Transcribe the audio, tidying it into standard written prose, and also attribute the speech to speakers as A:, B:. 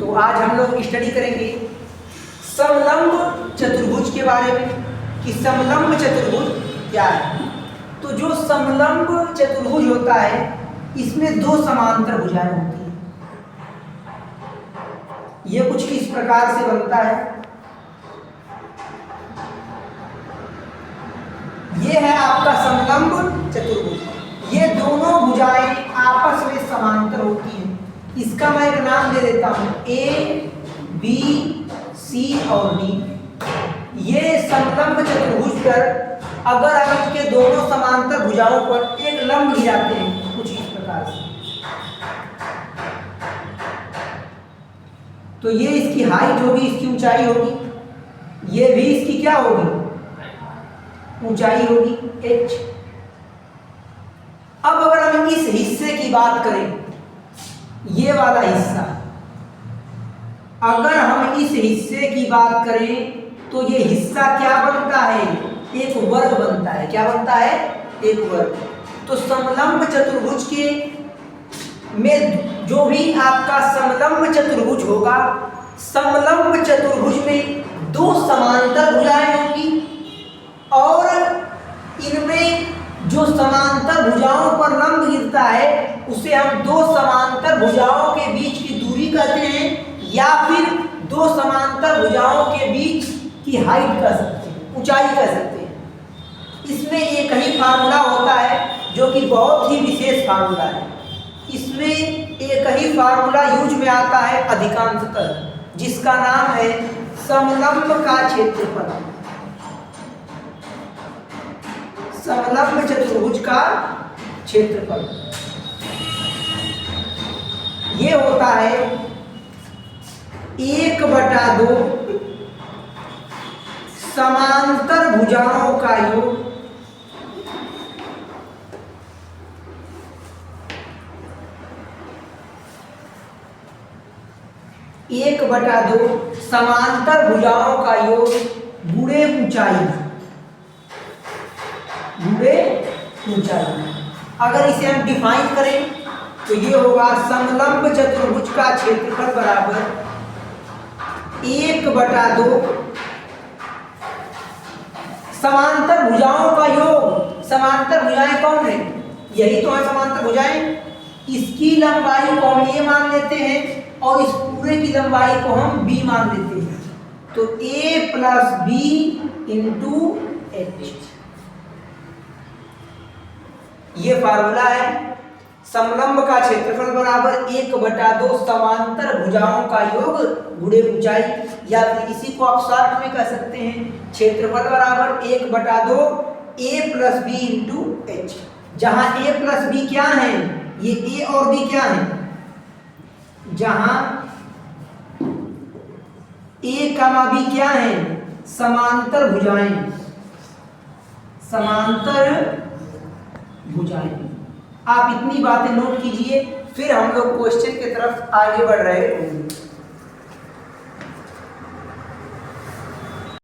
A: तो आज हम लोग स्टडी करेंगे समलंब चतुर्भुज के बारे में कि समलंब चतुर्भुज क्या है। तो जो समलंब चतुर्भुज होता है इसमें दो समांतर भुजाएं होती हैं। ये कुछ इस प्रकार से बनता है। ये है आपका समलंब चतुर्भुज। ये दोनों भुजाएं आपस में समांतर होती हैं। इसका मैं एक नाम दे देता हूं, ए बी सी और डी। ये समलंब चतुर्भुज पर अगर हम इनके दोनों समांतर भुजाओं पर एक लंब गिराते हैं कुछ इस प्रकार से, तो ये इसकी हाइट होगी, इसकी ऊंचाई होगी, ये भी इसकी क्या होगी, ऊंचाई होगी h। अब अगर हम इस हिस्से की बात करें, ये वाला हिस्सा, अगर हम इस हिस्से की बात करें तो ये हिस्सा क्या बनता है, एक वर्ग बनता है। क्या बनता है, एक वर्ग। तो समलंब चतुर्भुज के में जो भी आपका समलंब चतुर्भुज होगा, समलंब चतुर्भुज में दो समांतर भुजाएं होंगी और इनमें जो समांतर भुजाओं पर लंब गिरता है उसे हम दो समांतर भुजाओं के बीच की दूरी कहते हैं, या फिर दो समांतर भुजाओं के बीच की हाइट कह सकते हैं, ऊंचाई कह सकते हैं। इसमें एक ही फार्मूला होता है जो कि बहुत ही विशेष फार्मूला है। इसमें एक ही फार्मूला यूज में आता है अधिकांशतः, जिसका नाम है समलंब का क्षेत्रफल। समलंब चतुर्भुज का क्षेत्रफल ये होता है 1/2 समांतर भुजाओं का योग एक बटा दो समांतर भुजाओं का योग गुणे ऊंचाई, गुणे ऊंचाई। अगर इसे हम डिफाइन करें तो ये होगा समलंब चतुर्भुज का क्षेत्रफल बराबर 1/2 समांतर भुजाओं का योग। समांतर भुजाएं कौन है, यही तो है समांतर भुजाएं। इसकी लंबाई को हम a मान लेते हैं और इस पूरे की लंबाई को हम b मान लेते हैं। तो a plus b into h, ये फार्मूला है। समलंब का क्षेत्रफल बराबर 1/2 समांतर भुजाओं का योग गुणे ऊंचाई, या फिर इसी को आप शॉर्ट में कह सकते हैं क्षेत्रफल बराबर 1/2 a plus B into h। जहां a प्लस बी क्या है, ये a और b क्या है, जहां a कमा b क्या है, समांतर भुजाएं, समांतर भुजाएं। आप इतनी बातें नोट कीजिए, फिर हम लोग क्वेश्चन की तरफ आगे बढ़ रहे होंगे।